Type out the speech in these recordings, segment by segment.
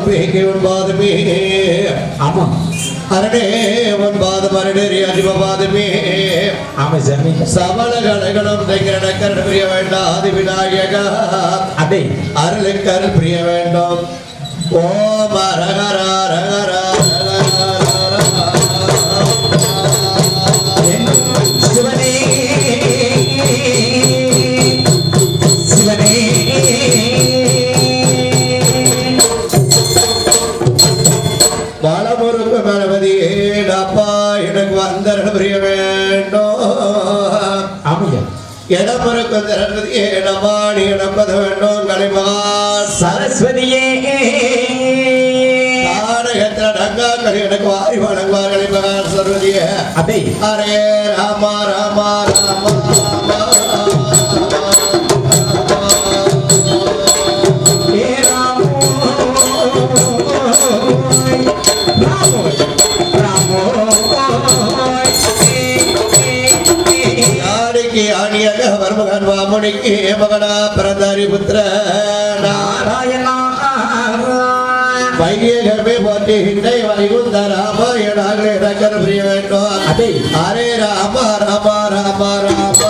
பேக்கி உன்பாதமே ஆமா அரணே உன்பாதம் அரணே அதிபபாதமே ஆமா சாமி சபல கணகணம் தைக்கிறன கரண் பிரிய வேண்டாம் ஆதி விநாயக அதே அருளுக்கருள் பிரிய வேண்டும் ஓம் அரகரா ரகரா சிவனே சிவனே வளமுறுப்பு கணபதியே அப்பா எனக்கு வந்தரன் பிரிய வேண்டும் ஆமையா இடமுறுக்கு திறந்ததியே இடமாடி இடப்பத வேண்டும் கலைமகா சரஸ்வதியே எனக்கு வாரி வணங்குவார் கலைமகா சரஸ்வதியே அதே ஹரே ராமா ராமா ராமா மகன் வாமுனிக்கு மகனா பிறந்தாரி புத்திர நாராயணா வைகமே போற்றி ஹிண்டை வைகுந்த ராமாயணாக இறக்கர் பிரிய வேண்டும் அதே ஹரே ராம ராம ராம ராம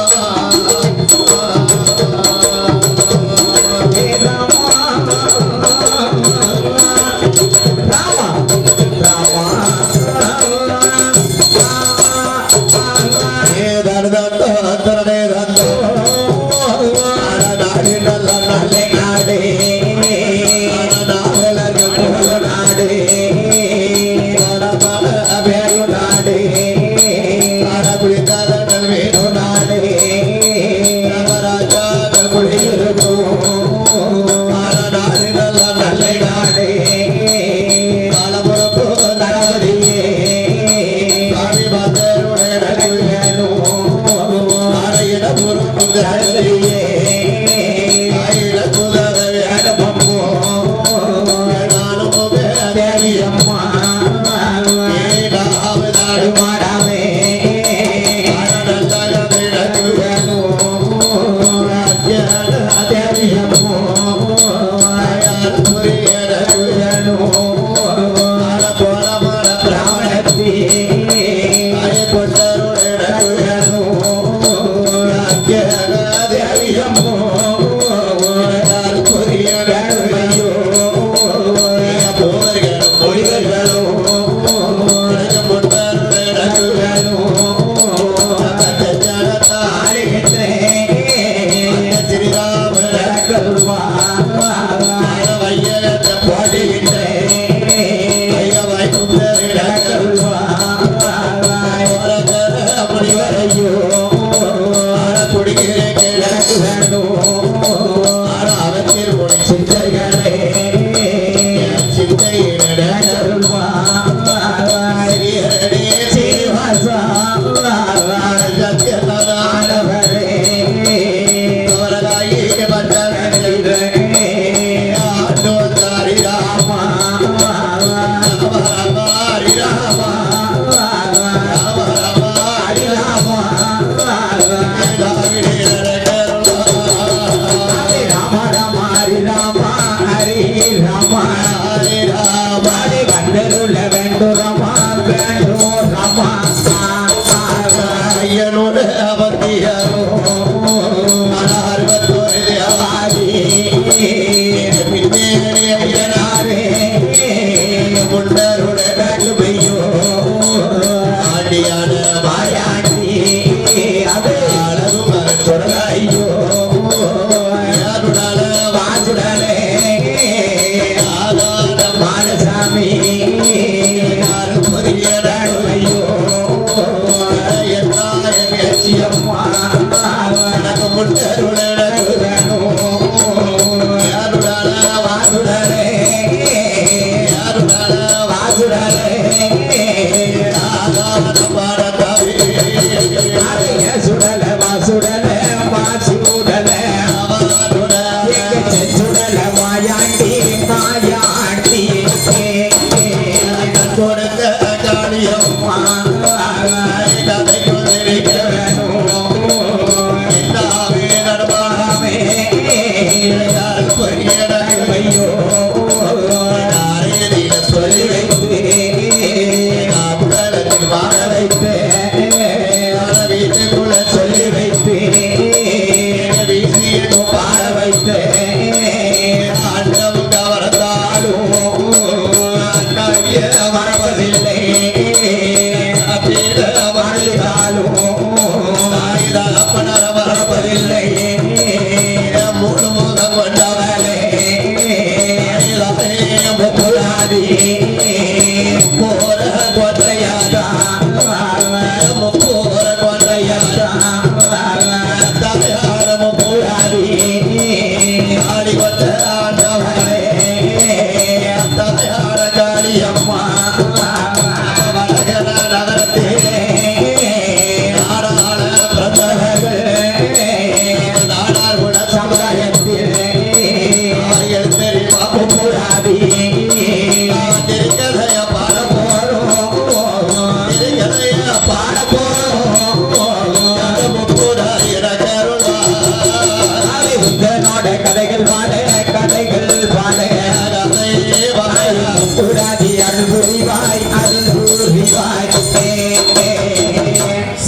உடாதி அருள் புரிவாய் அருள் புரிவாய்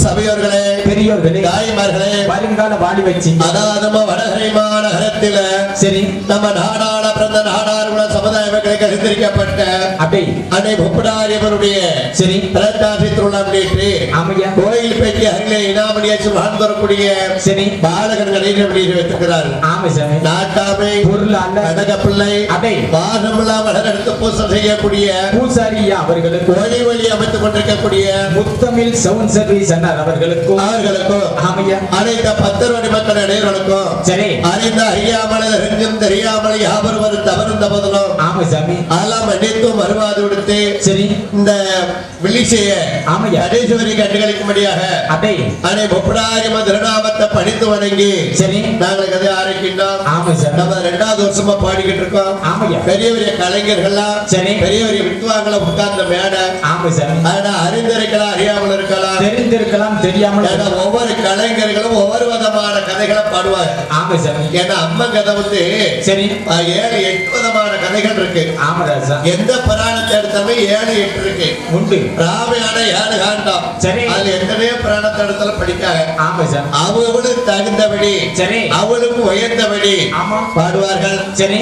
சபையோர்களே, பெரியோர்களே, தாய்மார்களே, வருங்கால வாழி வச்சு அதாவது நம்ம வடகரை மாநகரத்தில சரி நம்ம நாடாள பிறந்த நாடாளுமன்ற சமுதாய மக்களுக்கு அறிந்திருக்கப்பட்ட அப்படி அன்னை முப்படாரியவருடைய சரி பிரதாசி திருவிழா முன்னிட்டு ஆமையா கோயில் பெட்டி அருகிலே இனாமணியாச்சு வாழ்ந்து வரக்கூடிய சரி பாலகன் கலைஞர் வெளியிட்டு வைத்திருக்கிறார். ஆமை சாமி நாட்டாமை பொருள் அல்ல கனக பிள்ளை அப்படி வாசமில்லா மலரெடுத்து பூசம் செய்யக்கூடிய பூசாரியா அவர்களுக்கு ஒளி ஒளி அமைத்துக் கொண்டிருக்கக்கூடிய முத்தமிழ் சவுண்ட் சர்வீஸ் அண்ணார் அவர்களுக்கும் அவர்களுக்கும் ஆமையா அனைத்த பத்தரோடி மக்கள் அனைவருக்கும் சரி அறிந்த அறியாமல் அறிஞ்சும் தெரியாமல் யாவர் வரும் தவறுந்த போதிலும் ஆமை சாமி அதெல்லாம் மன்னித்தும் வருவாது விடுத்து சரி இந்த விழிசைய ஆமையா கடைசுவரி கண்டுகளிக்கும்படியாக அப்படி அன்னை முப்படாரிம திருநாமத்தை படித்து வணங்கி சரி நாங்கள் கதை ஆரம்பிக்கின்றோம். ஆமை சாமி நம்ம 2வது வருஷமா பாடிக்கிட்டு இருக்கோம். ஆமையா பெரிய பெரிய கலைஞர்கள்லாம் சரி பெரிய பெரிய வித்வான்களை உட்கார்ந்த மேடை. ஆமை சாமி ஆனா அறிந்திருக்கலாம் அறியாமல் இருக்கலாம். தெரிந்திருக்கலாம் தெரியாமல் ஏன்னா ஒவ்வொரு கலைஞர்களும் ஒவ்வொரு விதமான கதைகளை பாடுவாங்க. ஆமை சாமி ஏன்னா அம்மா கதை வந்து சரி 7-8 விதமான கதைகள் இருக்கு. ஆமராஜா எந்த புராணத்தை எடுத்தாலும் 7-8 இருக்கு. உண்டு ராமாயண 7 காண்டம். சரி அதுல எத்தனையோ புராணத்தை எடுத்தாலும் படிக்காங்க. ஆமை சாமி அவங்களுக்கு தகுந்தபடி சரி அவளுக்கு உயர்ந்தபடி ஆமா பாடுவார்கள். சரி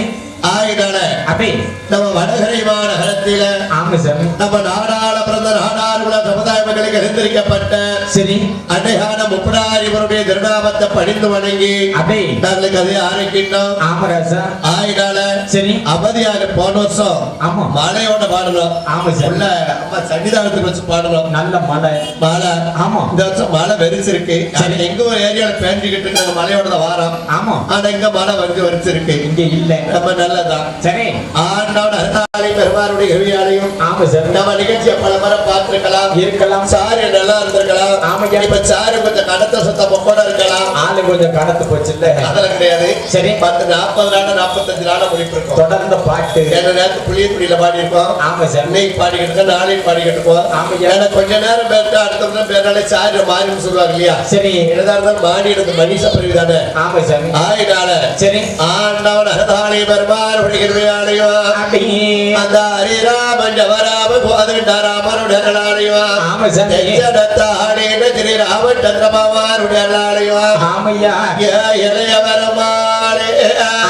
ஆயினால அப்படி நம்ம வடகரை மாநகரத்தில ஆமை சாமி நம்ம நாடாள பிறந்த நாடாளுமன்ற சமுதாய மக்களுக்கு எழுந்திருக்கப்பட்ட சரி அன்னையான முப்படாரிவருடைய திருநாமத்தை படிந்து வணங்கி அப்படி நாங்களுக்கு அதை ஆரம்பிக்கின்றோம். ஆமராஜா ஆயினால சரி அவதியாக போன வருஷம் ஆமா மழையோட பாடணும். ஆமா சார் உள்ள அம்மா சன்னிதானத்துக்கு வச்சு பாடணும். நல்ல மழை மழை ஆமா இந்த வருஷம் மழை வெறிச்சிருக்கு. சரி. எங்க ஒரு ஏரியால பேஞ்சுக்கிட்டு இருக்காங்க மழையோட வாரம். ஆமா ஆனா இங்க மழை வந்து வெறிச்சிருக்கு. இங்க இல்ல நம்ம நல்லதான். சரி ஆண்டவன் அருளாளி பெருமானுடைய கருவியாலையும் ஆமா சார் நம்ம நிகழ்ச்சியை பல முறை பார்த்திருக்கலாம். இருக்கலாம் சாரு நல்லா இருந்திருக்கலாம். ஆமாய்யா. இப்ப சாரு கொஞ்சம் கடத்த சுத்த பொக்கோட இருக்கலாம். ஆளு கொஞ்சம் கடத்து போச்சு இல்ல அதெல்லாம் கிடையாது. சரி 40 நாள் 45 நாள் முடிப்பு இருக்கும். தொடர்ந்த பாட்டு ஏன்னா நேரத்து புளியக்குடியில பாடி இருக்கோம். ஆமா சார் இன்னைக்கு பாடிக்கிட்டு இருக்கோம். நாளைக்கு பாடிக்கிட்டு இருக்கோம். ஆமாய்யா. ஏன்னா கொஞ்ச நேரம் பேர்த்து அடுத்த பேர்னாலே சாரு மாறின்னு சொல்லுவாங்க இல்லையா? சரி என்னதான் இருந்தாலும் மாடி எடுத்து மனிஷ பிரிவு தானே. ஆமா சார் ஆயினால சரி ஆண்டவன் அருளாளி பெருமானுடைய கருவியாலையும் அப்படி அந்த ஹரிராமன் ஜவராம கோதண்டராமனுடைய அருளாலையும் ஆமா சார் ஜடத்தாடேன திரு ராமச்சந்திரபாவாருடைய அருளாலையும் ஆமையா இளையவரமாலே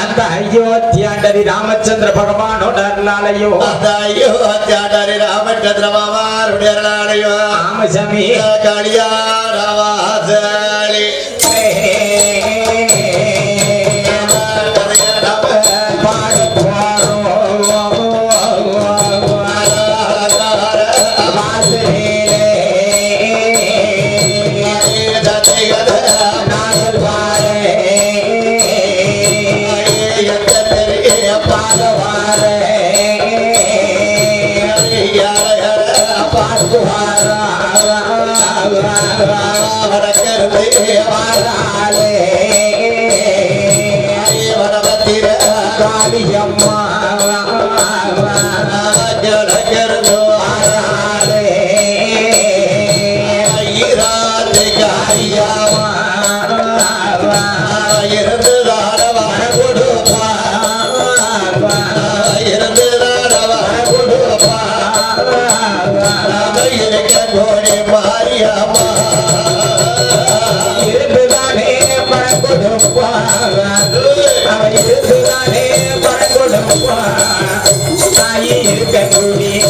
அந்த அயோத்தியாண்டரி ராமச்சந்திர பகவானோட அருளாலையோ அந்த அயோத்தியாண்டரி ராமச்சந்திரபாவாருடைய அருளாலையும் ஆமா சாமி கலியாணவாசலி பாடி போறோம் காளியம்மா இருந்துதானே பணம் கொடுப்பா அவன் இருந்துதானே பணம் கொடுப்பா தாயி இருக்க கூடிய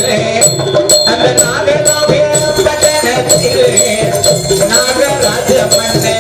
பட்டணத்திலே அந்த நாகலாவே பட்டணத்திலே நாகராஜ மன்னே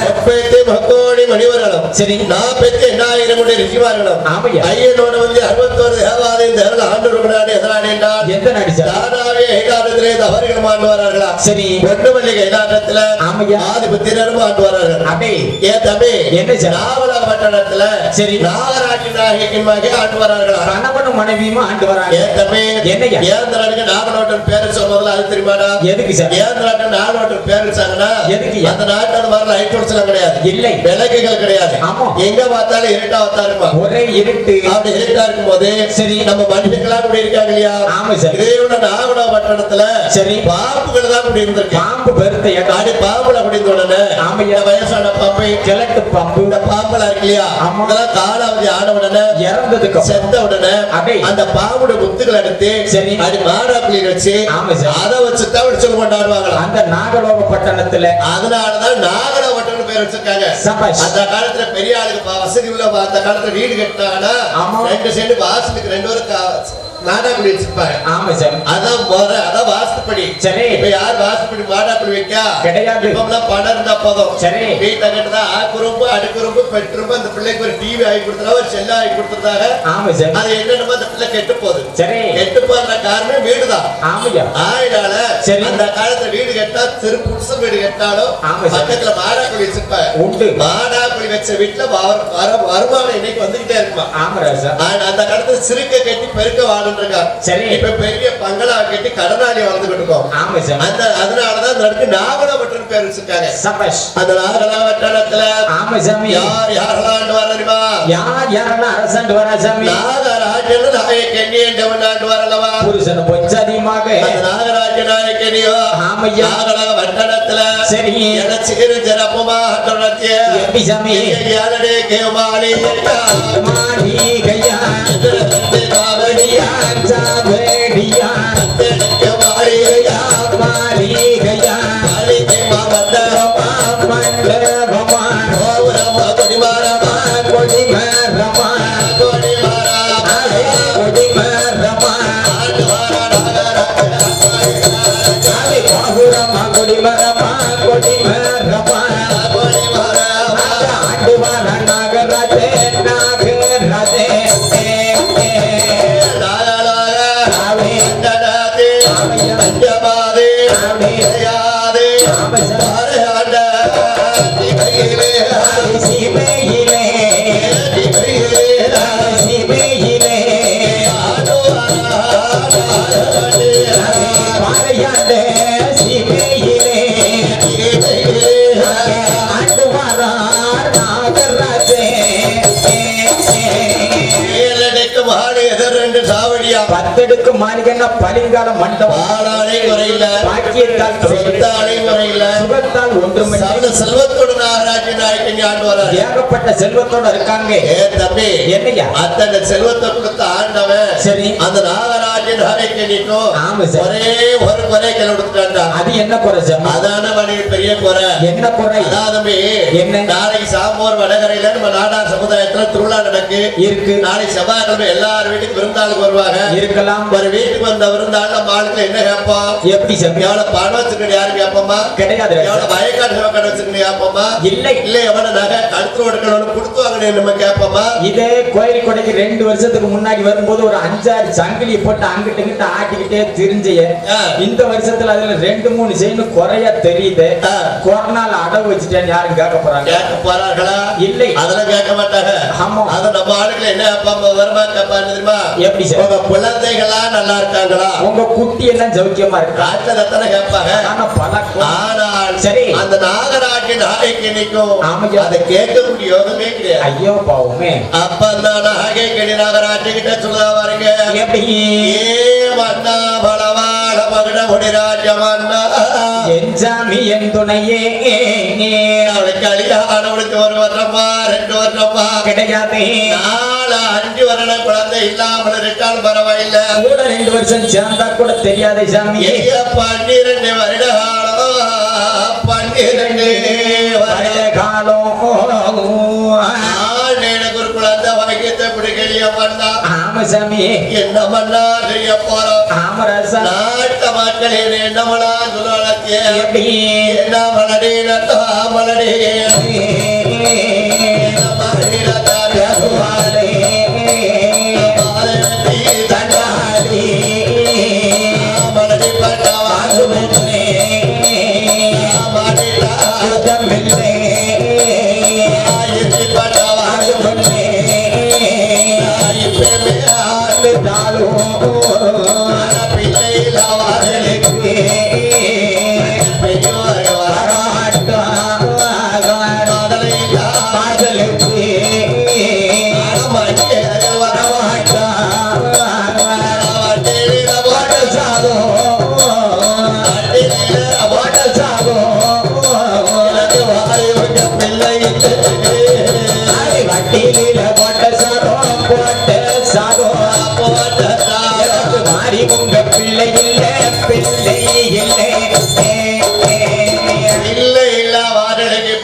அப்பேத்து மக்கோடி மணிவர்களும் சரி. நான் பெற்ற 8000 கோடி ரிஷிமார்களும் ஆமையா. ஐயனோட வந்து 61 தேவாலயம் தேரல் ஆண்டோர் முன்னாடி எதிராடி என்றால் எந்த நாடி சார்? தானாவே கைலாசத்திலே தவறுகள் ஆண்டு வரார்களா? சரி. பொன்னுமல்லி கைலாசத்துல ஆமையா. ஆதிபுத்திரரும் ஆண்டு வரார்கள். அடே ஏன் தம்பி என்ன சார்? நாவல பட்டணத்துல சரி. நாகராஜ நாயகின் மகே ஆண்டு வரார்களா? கணவனும் மனைவியுமா ஆண்டு வராங்க. ஏன் தம்பி என்னய்யா? ஏந்திரனுக்கு நாகனோட்டன் பேரு சொல்றதுல அது தெரியுமாடா? எதுக்கு சார்? ஏந்திரன் நாகனோட்டன் பேரு வச்சாங்கன்னா எதுக்குய்யா? அந்த நாட்டில் வர லைட் எல்லாம் கிடையாது, இல்லை. விளக்குகள் கிடையாது. ஆமா. எங்க பார்த்தாலும் இருட்டா வத்தாருமா. ஒரே இருட்டு. அப்படி இருட்டா இருக்கும் போது சரி. நம்ம மனுஷங்களா கூட இருக்காங்க இல்லையா? ஆமா சார். இதேயோட நாகனோ பட்டணத்துல சரி. பாம்புகள் தான் கூட இருந்திருக்கு. பாம்பு பெருத்த இடம். அடி பாம்புல அப்படின்ற உடனே ஆமையா. வயசான பாம்பை கிழட்டு பாம்பு. இந்த பாம்புல இருக்கு இல்லையா? ஆமா. இதெல்லாம் காலாவதி ஆன உடனே இறந்ததுக்கு அப்புறம். செத்த உடனே அடே. அந்த பாம்போட முத்துக்கள் எடுத்து சரி. அடி மாடாப்புலி வச்சு ஆமா சார். அதை வச்சு தான் விடுச்சல் கொண்டாடுவாங்களா? அந்த நாகலோக பட்டணத்துல அதனாலதான் நாகலோ பட்டணம் பேர் வச்சிருக்காங்க. சபாஷ். அந்த காலத்துல பெரிய ஆளுக்கு வசதி உள்ள அந்த காலத்துல வீடு கட்டினாங்கன்னா ஆமா. 2 சென்ட் வாசலுக்கு 2 பேரும் மாடாப்புலி வச்சிருப்பாங்க. ஆமா சார். அதான் முறை, அதான் வாஸ்துப்படி. சரி. இப்ப யார் வாஸ்துப்படி மாடாப்புலி வைக்கா? கிடையாது. இப்பெல்லாம் பணம் இருந்தா போதும். சரி. வீட்டை கட்டுதா ஆக்குறும்பு அடுக்குறும்பு பெட்ரூம்பு அந்த பிள்ளைக்கு ஒரு டிவி ஆகி கொடுத்தா ஒரு செல்ல ஆகி கொடுத்துருந்தாங்க. ஆமா சார். அது என்னென்னமோ அந்த பிள்ளை கெட்டு போகுது. சரி. கெட்டு போற காரணம் வீடுதான். ஆமையா. ஆயினால சரி. அந்த காலத்துல வீடு கட்டா திரு புருஷன் வீடு கட்டாலும் ஆமா சார். பக்கத்துல மாடாக்குழி வச்சிருப்பாங்க. உண்டு. மாடாக்குழி வச்ச வீட்டுல வருமானம் இன்னைக்கு வந்துகிட்டே இருக்குமா? ஆமா ராஜா. அந்த காலத்துல சிறுக்க கட்டி பெருக்க வாழ்ந்துருக்கா. சரி. இப்ப பெரிய பங்களா கட்டி கடனாளி வாழ்ந்துகிட்டு இருக்கோம். ஆமா சார். அதனாலதான் அந்த இடத்துக்கு நாகலவட்டன் பேர் வச்சிருக்காங்க. சபாஷ். அந்த நாகலவட்டணத்துல ஆமா சாமி. யாரெல்லாம் ஆண்டு வர தெரியுமா? யாரெல்லாம் அரசாண்டு வரா சாமி? நாகராஜன் நாயக்கண்ணி என்றவன் ஆண்டு வரலவா? புருஷன் பொச்சதியமாக அந்த நாகராஜ நாயக்கனியோ ஆமையா. நாகலவட்டணத்துல சரி. எனச்சிறு ஜனப்புமா நடத்திய எப்படி சாமி? யாரடே கேமாளி மாளிகையா காவடியா சாவடியா கேமாளியா மாளிகையா மாளிகை மாமண்டபமா மண்டபமா கோபுரமா கொடிமாரமா கொடிமரமா கொடிமாரமா கொடிமரமா ஆண்டு வார சாமி கோபுரமா கொடிமரமா கொடிமரமா கொடிமாரமா ஆண்டுவார நாகராஜே நாகராஜே பத்தெடுக்கு மாளிகைன்னா பளிங்கால மண்டபம். ஆளாலே குறையில பாக்கியத்தால் சொத்தாலே குறையில சுகத்தால் ஒன்றுமே சகல செல்வத்தோட நாகராஜ நாயக்கன் ஆண்டு வராரு. ஏகப்பட்ட செல்வத்தோட இருக்காங்க. ஏ தம்பி என்னையா? அத்தனை செல்வத்தை கொடுத்த ஆண்டவன் சரி. அந்த நாகராஜ நாயக்கனிக்கும் ஆமா சார். ஒரே குறை கொடுத்துட்டான்டா. அது என்ன குறை சார்? அதான மனித பெரிய குறை. என்ன குறை? அதான் தம்பி என்ன? நாளைக்கு சாமூர் வடகரையில நம்ம நாடார் சமுதாயத்துல திருவிழா நடக்கு இருக்கு. நாளைக்கு செவ்வாய்க்கிழமை எல்லாரும் வீட்டுக்கு விருந்தாளுக்கு வருவாங்க. இருக்கலாம். ஒரு வீட்டுக்கு வந்த விருந்தாள் நம்ம ஆளுக்கு என்ன கேட்போம்? எப்படி சார்? எவ்வளவு பணம் வச்சுக்கணும் யாரு கேட்போமா? கிடையாது. எவ்வளவு வயக்காடு கடை வச்சுக்கணும் கேட்போமா? இல்லை. இல்ல எவ்வளவு நகை கழுத்து ஓடுக்கணும் கொடுத்துவாங்க நம்ம கேட்போமா? இதே கோயில் கொடைக்கு 2 வருஷத்துக்கு முன்னாடி வரும்போது ஒரு 5-6 சங்கிலியை போட்டு அங்கிட்ட இங்கிட்ட ஆட்டிக்கிட்டே திரிஞ்சைய இந்த வருஷத்துல அதுல 2-3 செயின் குறையா தெரியுது. கொரோனால அடவு வச்சுட்டேன்னு யாரும் கேட்க போறாங்க? கேட்க போறாங்களா? இல்லை. அதெல்லாம் கேட்க மாட்டாங்க. ஆமா. அது நம்ம ஆளுகளை என்ன கேட்பாங்க? வருமா கேட்பாங்க தெரியுமா? எப்படி சார்? உங்க குழந்தைகளா நல்லா இருக்காங்களா? உங்க குட்டி எல்லாம் ஜௌக்கியமா இருக்கா? ராஜரத்தனை கேட்பாங்க. ஆனால் சரி அந்த நாகராஜ நாயக்கனிக்கும் ஆமையா. அதை கேட்கக்கூடிய யோகமே கிடையாது. ஐயோ பாவமே. அப்ப அந்த நாயக்கனி நாகராஜ கிட்ட சொல்லுதா பாருங்க. எப்படி? ஏ மன்னா பலவான மகன முடிராஜ மன்னா என் சாமி என் துணையே. அவளுக்கு கல்யாணம் அவளுக்கு 1 வருஷமா 2 வருஷமா கிடையாது. 4-5 வருடம் குழந்தை இல்லாமல் இருக்கால் பரவாயில்லை. கூட 2 வருஷம் சேர்ந்தா கூட தெரியாத சாமி. 12 வருட காலம் 12 வருட காலம் எனக்கு ஒரு குழந்தை வாங்கி குடுக்கலிய மன்னா ஆமா சாமி என்ன மன்னா செய்ய போறோம் ஆமராசா நாட்டு மக்களே என்ன மனா சொல்லத்திய எப்படி என்ன மலடே நட்டா மலடே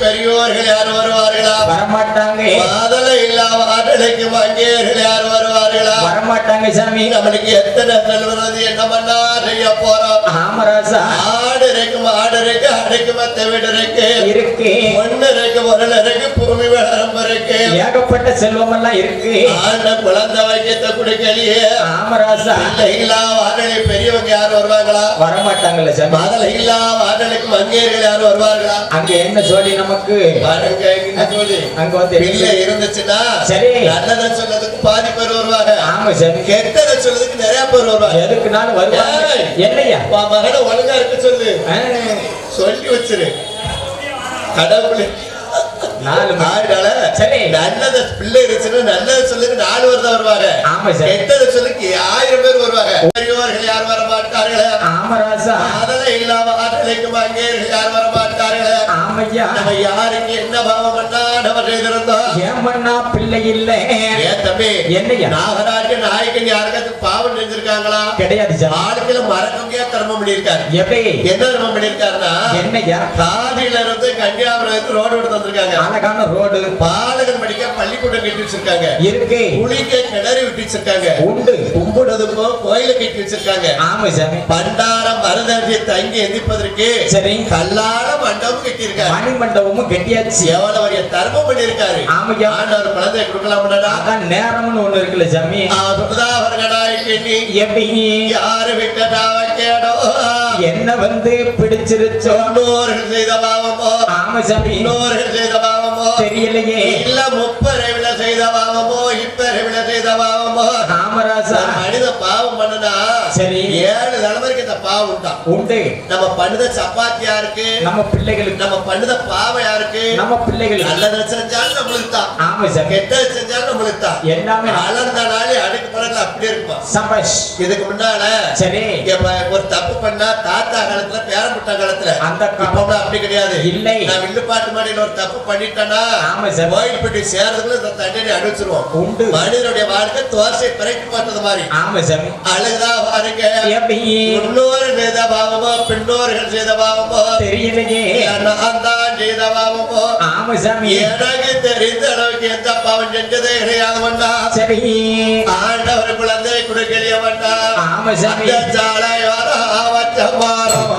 பெரியோர்கள் யார் வருவார்களா வரமாட்டாங்க மாதலை இல்லாதவர்களுக்கு மங்கையர்கள் யார் வருவார்களா வரமாட்டாங்க சாமி நம்மளுக்கு எத்தனை செல்வது என்ன பண்ணா செய்ய போறோம் ஆமராசா ஆடு இருக்கு மாடு இருக்கு அடுக்கு மத்த வீடு இருக்கு ஒண்ணு இருக்கு பொருள் இருக்கு பூமி வளரம் இருக்கு ஏகப்பட்ட செல்வம் எல்லாம் இருக்கு ஆண்ட குழந்தை வைக்கத்தை குடுக்கலையே ஆமராசா இல்லாதவர்களை பெரியவங்க யார் வருவாங்களா வரமாட்டாங்கல்ல சாமி மாதலை இல்லாதவர்களுக்கு மங்கையர்கள் யார் வருவார்களா அங்க என்ன சொல்லி நமக்கு அங்க வந்து இருந்துச்சுன்னா சரி நல்லதை சொன்னதுக்கு பாதி பேர் வருவாங்க ஆமா சரி கெட்டதை சொன்னதுக்கு நிறைய பேர் வருவாங்க எதுக்குனாலும் வருவாங்க என்னையா மகனை ஒழுங்கா இருக்க சொல்லு சொல்லி வச்சிரு கடவுளே நாலு நாள் சரி நல்லத பிள்ளை இருந்துச்சுன்னா நல்லதை சொல்லுங்க 4 பேர் தான் வருவாங்க ஆமா சார் கெட்டதை சொல்லுக்கு 1000 பேர் வருவாங்க பெரியவர்கள் யார் வர மாட்டார்களே ஆமராசா அதெல்லாம் இல்லாம ஆட்டலைக்கு மங்கையர்கள் யார் வர மாட்டார்களே ஆமையா நம்ம யாருக்கு என்ன பாவம் பண்ணா நம்ம செய்திருந்தோம் ஏன் பண்ணா பிள்ளை இல்ல ஏன் தம்பி என்னையா நாகராஜ நாயகன் யாருக்காவது பாவம் செஞ்சிருக்காங்களா கிடையாது சார் ஆளுக்களை மறக்கவே தர்மம் பண்ணியிருக்காரு எப்படி என்ன தர்மம் பண்ணியிருக்காருன்னா என்னையா காதியில இருந்து கன்னியாகுமரி ரோடு எடுத்து வந்திருக்காங்க அழகான ரோடு பாலகன் படிக்க பள்ளிக்கூடம் கட்டி வச்சிருக்காங்க இருக்கு குளிக்க கிணறு விட்டு வச்சிருக்காங்க உண்டு கும்பிடுறதுக்கோ கோயில கட்டி வச்சிருக்காங்க ஆமா சாமி பண்டாரம் மருதாஜி தங்கி எந்திப்பதற்கு சரி கல்லால மண்டபம் கட்டி இருக்காரு மணி மண்டபமும் கட்டியாச்சு எவ்வளவு வரைய தர்மம் பண்ணிருக்காரு ஆமையா ஆண்டவர் குழந்தை கொடுக்கலாம்னா அதான் நேரம்னு ஒண்ணு இருக்குல்ல சாமி அவர்களாய்க்கு எப்படி யாரு விட்டதா கேடோ என்ன வந்து பிடிச்சிருச்சோ இன்னொரு செய்த பாவமோ ஆமா சாமி இன்னொரு செய்த பாவமோ தெரியலையே இல்ல 30 செய்த பாவமோ 20 செய்த பாவமோ ஆமராசா மனித பாவம் பண்ணுனா சரி 7 தலைமுறைக்கு இந்த பாவம் உண்டா உண்டு நம்ம பண்ணுத சப்பாத்தி யாருக்கு நம்ம பிள்ளைகளுக்கு நம்ம பண்ணுத பாவம் யாருக்கு நம்ம பிள்ளைகளுக்கு நல்லது செஞ்சாலும் நம்மளுக்கு தான் ஆமா சார் கெட்டது செஞ்சாலும் நம்மளுக்கு தான் எல்லாமே அளந்த நாளே அடுக்கு பழங்கள் அப்படியே இருக்கும் சபாஷ் இதுக்கு முன்னால சரி ஒரு தப்பு பண்ணா தாத்தா காலத்துல பேரம்புட்டா காலத்துல அந்த காலம் அப்படி கிடையாது இல்லை நான் வில்லுப்பாட்டு மாடியில ஒரு தப்பு பண்ணிட்டேன்னா ஆமா சார் கோயில் பெட்டி சேர்றதுக்குள்ள இந்த தண்ணி அடிச்சிருவோம் உண்டு மனிதனுடைய வாழ்க்கை தோசை பிறக்கி பார்த்தது மாதிரி ஆமா சார் அழகுதான் பாருங்க முன்னோர் செய்த பாவமோ பின்னோர்கள் செய்த பாவமோ தெரியலையே நான் தான் செய்த பாவமோ ஆமா சாமி எனக்கு தெரிந்த அளவுக்கு எந்த பாவம் செஞ்சதே கிடையாது சரி ஆண்டவர் குழந்தை கொடுக்கலையே வந்தா ஆமா சாமி சாலை வர மாறும்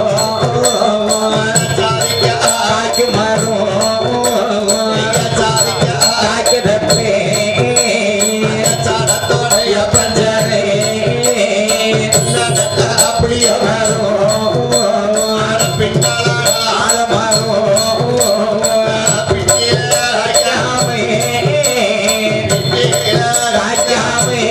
ராஜாவே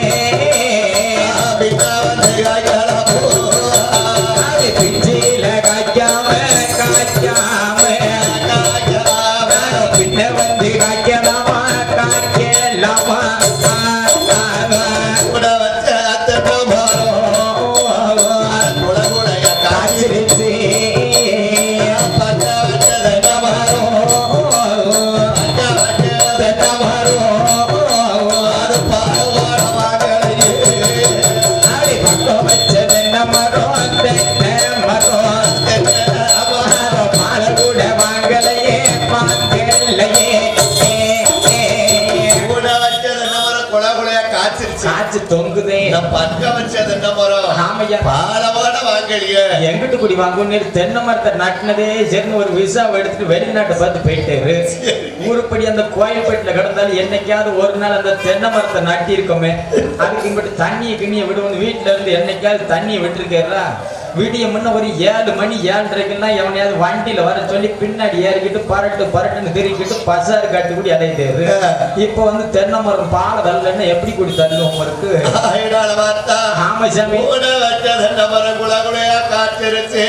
குலையா காய்ச்சிருச்சு காய்ச்சி தொங்குதே பக்க வச்சது என்ன மரம் ஆமையா பாலவாட வாங்கலையே எங்கிட்டு குடி வாங்குன்னு தென்னை மரத்தை நட்டினதே சரின்னு ஒரு விசாவை எடுத்துட்டு வெளிநாட்டை பார்த்து போயிட்டாரு ஊருப்படி அந்த கோயில்பேட்டில் கிடந்தாலும் என்னைக்காவது ஒரு நாள் அந்த தென்னை மரத்தை நட்டி இருக்கோமே அதுக்கு இங்கிட்டு தண்ணியை கிண்ணியை விடுவோம் வீட்டுல இருந்து என்னைக்காவது தண்ணியை விட்டுருக்கா விடிய முன்ன ஒரு 7 மணி 7:30 எவனையாவது வண்டியில வர சொல்லி பின்னாடி ஏறிக்கிட்டு பரட்டுன்னு திருக்கிட்டு பசாரு காட்டு கூடி அலையுது இப்ப வந்து தென்னை மரம் பாலை தள்ளன்னு எப்படி கூடி தள்ளும் உங்களுக்கு ஆமா சாமி தென்னை மரம் குலகுலையா காய்ச்சிருச்சு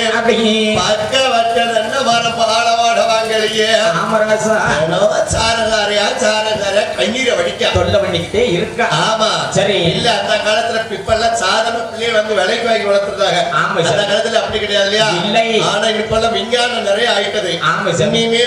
பக்க வச்சதென்ன மரம் பாலவாட வாங்கலையே ஆமராசா சாரகாரியா கண்ணீரை வடிக்க தொல்லை பண்ணிக்கிட்டே இருக்கா ஆமா சரி இல்ல அந்த காலத்துல இப்பெல்லாம் சாதாரண பிள்ளைய வந்து விலைக்கு வாங்கி வளர்த்துருந்தாங்க ஆமா அந்த காலத்துல அப்படி கிடையாது இல்லையா இல்லை ஆனா இப்பெல்லாம் விஞ்ஞானம் நிறைய ஆயிட்டது ஆமா சார் இனிமே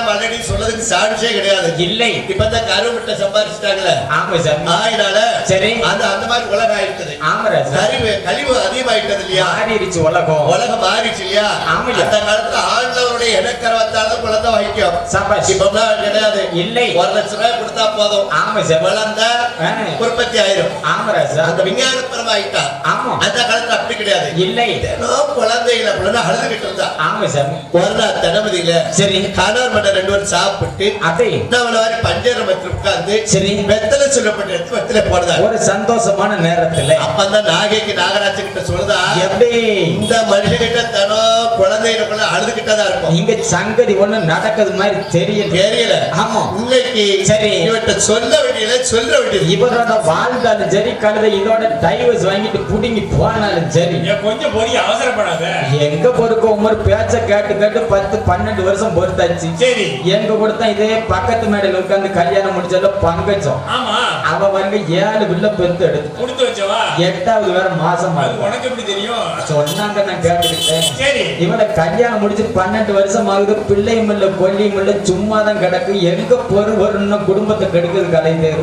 மலடி சொல்றதுக்கு சான்ஸே கிடையாது இல்லை இப்ப இந்த கருவிட்ட சம்பாதிச்சிட்டாங்களே ஆமா சார் ஆயினால சரி அந்த மாதிரி உலகம் ஆயிட்டது ஆமராசா கழிவு அதிகமாயிட்டது இல்லையா மாறிடுச்சு உலகம் மாறிடுச்சு இல்லையா ஆமா அந்த காலத்துல ஆண்களுடைய இனக்கரவத்தாலும் குழந்தை வைக்கும் சபாஷ் இப்ப கிடையாது இல்லை 1 லட்சம் ரூபாய் கொடுத்தா போதும் ஆமா சார் குழந்தை உற்பத்தி ஆயிரும் ஆமராசா அந்த விஞ்ஞானப்பரமா ஆயிட்டா ஆமா அந்த காலத்துல அப்படி கிடையாது இல்லை குழந்தைகளை அழுதுகிட்டு இருந்தா ஆமா சார் ஒரு நாள் தனமதியில சரி கணவர் மன்னர் 2 பேரும் சாப்பிட்டு அதே நம்மள மாதிரி பஞ்சரமத்தில் உட்கார்ந்து சரி வெத்தலை சொல்லப்பட்ட எடுத்து வெத்தலை போடுறாங்க ஒரு சந்தோஷமான நேரத்துல அப்பதான் நாகைக்கு நாகராஜ கிட்ட சொல்லுதா எப்படி இந்த மனுஷகிட்ட தனோ குழந்தைகளுக்குள்ள அழுதுகிட்டதா இருக்கும் இங்க சங்கதி ஒண்ணு நடக்குது மாதிரி தெரியல ஆமா இன்னைக்கு சரி இவட்ட சொல்ல வேண்டியது இவரோட வாழ்ந்தாலும் சரி கழுதை இதோட டைவர்ஸ் வாங்கிட்டு புடுங்கி போனாலும் சரி கொஞ்சம் பொறி அவசரப்படாத எங்க பொறுக்க உமர் பேச்ச கேட்டு 10-12 வருஷம் பொறுத்தாச்சு சரி எங்க கொடுத்தா இதே பக்கத்து மேடையில உட்கார்ந்து கல்யாணம் முடிச்சதுல பங்கச்சோம் ஆமா அவ வந்து 7 பிள்ளை பெத்து எடுத்து கொடுத்து வச்சவா 8வது வேற மாசம் உனக்கு எப்படி தெரியும் சொன்னாங்க நான் கேட்டுக்கிட்டேன் சரி இவனை கல்யாணம் முடிச்சு 12 வருஷம் ஆகுது பிள்ளையும் இல்ல கொல்லியும் இல்ல சும்மா தான் கிடக்கு எங்க பொறுன்னு குடும்பத்தை கெடுக்குது கலைஞர்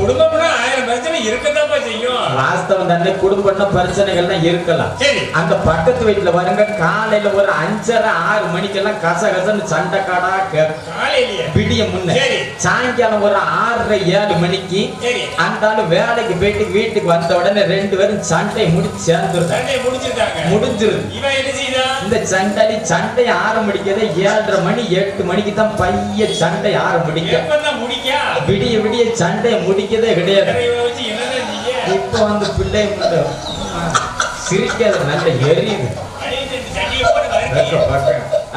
குடும்பம்னா 1000 பிரச்சனை இருக்கத்தாப்பா செய்யும் வாஸ்தவம் தானே குடும்பம்னா பிரச்சனைகள்லாம் இருக்கலாம் சரி அந்த பக்கத்து வீட்டுல வருங்க காலையில ஒரு 5:30-6 மணிக்கெல்லாம் கசகசன்னு சண்டை காடா காலையிலேயே விடிய முன்ன சாயங்காலம் ஒரு 6:30-7 மணிக்கு அந்த ஆளு வேலைக்கு போயிட்டு வீட்டுக்கு வந்த உடனே 2 பேரும் சண்டை முடிச்சு சேர்ந்துருக்காங்க முடிஞ்சிருது இவன் என்ன செய்தா இந்த சண்டை ஆரம்பிக்கிறதே 7:30 மணி 8 மணிக்கு தான் பைய சண்டை ஆரம்பிக்க விடிய சண்டையை முடிக்கதே கிடையாது இப்ப வந்து பிள்ளை சிரிக்காது நல்ல எரியுது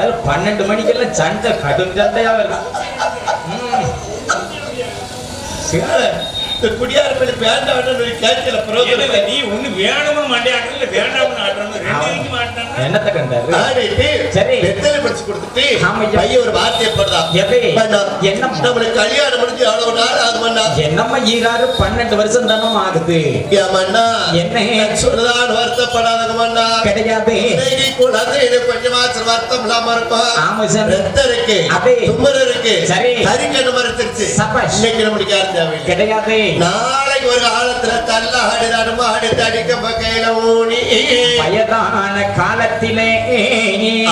அது 12 மணிக்கெல்லாம் சண்டை கடும் சண்டையா வருது குடியாரப்பள்ளி வேண்டாம் கேட்கல பிரோஜனம் நீ ஒண்ணு வேணும்னு மண்டையாட்டல வேண்டாம்னு ஆட்டணும் ரெண்டு மாட்டாங்க என்னத்த கண்டாரு சரி வெத்தலை படிச்சு கொடுத்துட்டு பையன் ஒரு வார்த்தையை போடுறான் என்ன நம்மளுக்கு கல்யாணம் முடிஞ்சு அவ்வளவு நாள் ஆகுமண்ணா என்னம்மா ஈராறு 12 வருஷம் தானே ஆகுது ஏமண்ணா என்ன சொல்லுதான் வருத்தப்படாதங்கம்ண்ணா கிடையாது குழந்தை கொஞ்சமாச்சும் வருத்தம் இல்லாம இருக்கும் ஆமா சார் ரத்தம் இருக்கு தும்மர் இருக்கு சரி கறிக்கண்ணு மறுத்துருச்சு இன்னைக்கு நம்மளுக்கு யாரும் தேவை கிடையாது நாளைக்கு ஒரு காலத்துல தள்ளாடி தடுமாடி தடிக்க கையில ஊனி வயதான காலத்திலே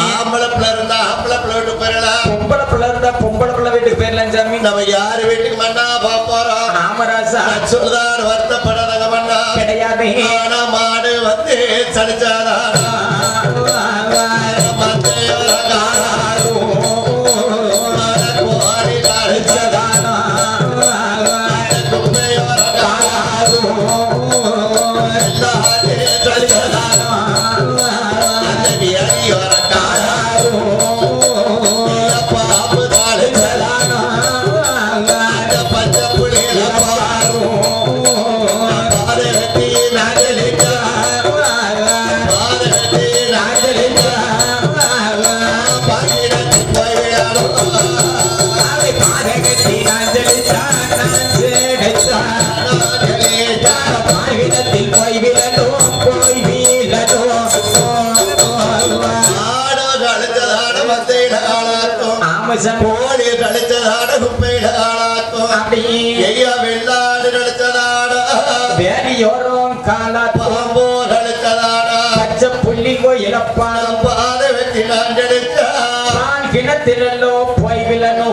ஆம்பளை பிள்ளை இருந்தா ஆம்பளை பிள்ளை வீட்டுக்கு போயிடலாம் பொம்பளை பிள்ளை இருந்தா பொம்பளை பிள்ளை வீட்டுக்கு போயிடலாம் சாமி நம்ம யாரு வீட்டுக்கு மண்ணா போறோம் ஆமராசா சொல்லுதான் வருத்தப்படாதங்க மண்ணா கிடையாது ஆனா மாடு வந்து சளிச்சாதான் கோழி கழிச்சதாட குப்பையில ஆளாக்கும் ஐயா வெள்ளாடு கழிச்சதாட வேலையோரம் காலா பாம்போ கழிச்சதாட பச்சை புள்ளி கோயிலப்பாலம் பாத வெட்டி நான் கிணத்திலோ போய் விழனோ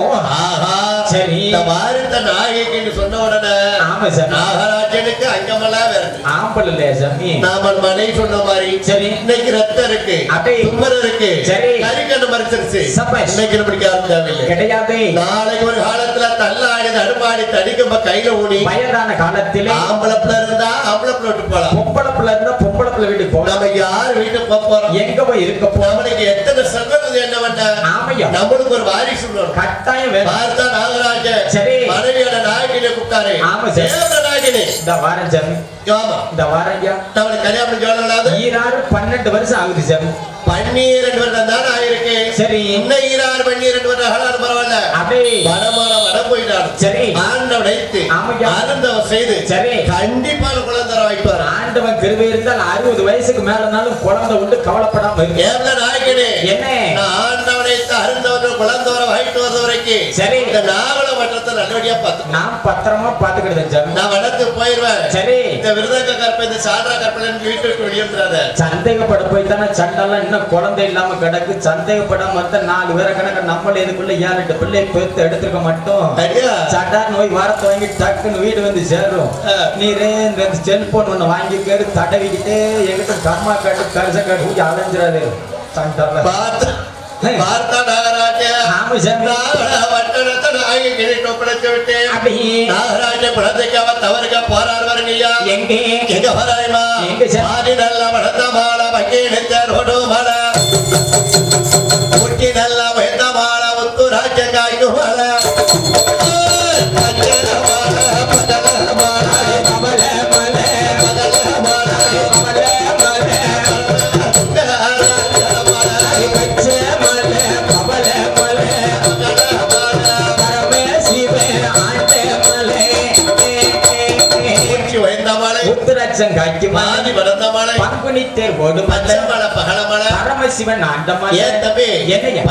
சரி சாமி இந்த வாரத்த நாயகின்னு சொன்ன உடனே ஆமா சாமி நாகராஜனுக்கு அங்கமெல்லாம் வருது. ஆம்பல் இல்லையா சாமி நாம மனை சொன்ன மாதிரி சரி இன்னைக்கு ரத்தம் இருக்கு, அப்படியே தும்மர் இருக்கு, சரி கறிக்கண்ணு மறைச்சிருச்சு. சபாஷ். இன்னைக்கு நம்மளுக்கு யாரும் தேவையில்லை. கிடையாது. நாளைக்கு ஒரு காலத்துல தள்ளாடி தடுமாடி தடிக்க கையில ஊனி வயதான காலத்திலே ஆம்பளை பிள்ளை இருந்தா ஆம்பளை பிள்ளை விட்டு போலாம். பொம்பளை பிள்ளை இருந்தா பொம்பளை பிள்ளை வீட்டுக்கு போலாம். நம்ம யார் வீட்டுக்கு போக போறோம், எங்க போய் இருக்க போறோம்? நம்மளுக்கு எத்தனை சங்கத்து என்ன பண்ண, ஆமையா நம்மளுக்கு ஒரு வாரிசு வேணும். கட்டாயம் வேணும். பார்த்தா நாகராஜ சரி மனைவியோட நாயகினை கூப்பிட்டாரு. ஆமா சார். தேவர நாயகினி இந்த வாரம் சாமி ஆமா இந்த வாரம் ஐயா நம்மளுக்கு கல்யாணம் சொல்லலாது. ஈராறு 12 வருஷம் ஆகுது சாமி. 12 வருடம் தானே ஆயிருக்கு. சரி இன்னும் ஈராறு 12 வருடம் ஆனாலும் பரவாயில்ல. அப்படியே வடமான வடம் போயிட்டாலும் சரி ஆண்டவன் வைத்து ஆமையா ஆனந்தம் செய்து சரி கண்டிப்பான குழந்தை வைப்பார். ஆண்டவன் கிருபை இருந்தால் 60 வயசுக்கு மேலனாலும் குழந்தை உண்டு, கவலைப்படாம இருக்கு. ஏவல நாயகனே என்ன நான் ஆண்டவனை அருந்தவன் குழந்தவரை வாங்கிட்டு வந்த வரைக்கும் சரி இந்த நாவல வட்டத்தை நல்லபடியா பார்த்து நான் பத்திரமா பாத்துக்கிட்டேன் சாமி. நான் வடத்துக்கு போயிருவேன். சரி இந்த விருதங்க கற்ப இந்த சான்றா கற்பனை வீட்டு விட்டு வெளியேறாத. சந்தேகப்பட போய் தானே சண்டெல்லாம் இன்னும் குழந்தை இல்லாம கிடக்கு. சந்தேகப்படாம மத்த 4 பேரை கணக்கு நம்மள இதுக்குள்ள 7-8 பிள்ளை பெத்து எடுத்துருக்க மாட்டோம். ஐயா சட்டா நோய் வாரத்தை வாங்கி டக்குன்னு வீடு வந்து சேரும். நீரே இந்த செல்போன் ஒண்ணு வாங்கி கேடு தடவிக்கிட்டே எங்கிட்ட கம்மா காட்டு கரிச காட்டு ஊட்டி அலைஞ்சிடாது சண்டை பார்த்தா நாகராஜ ஆமா சாமி வட்டணத்தை நாயகி கிழிட்டு ஒப்படைச்சு விட்டு அப்படி நாகராஜ குழந்தைக்கு அவன் தவறுக்க போராடு வரணியா எங்கே எங்க வராயமா எங்க சார்? ஆதி நல்ல வளர்த்த மாலை வக்கீழித்த ரோடு மலை முட்டி நல்ல வைத்த மாலை முத்து ராஜ காய்க்கு மலை உத்தராட்சம் காய்க்கு மாதி வளர்ந்த மலை பங்குனி தேர் ஓடும் பச்சை மலை பகல மலை பரமசிவன் ஆண்டமா ஏன் தம்பி என்னையா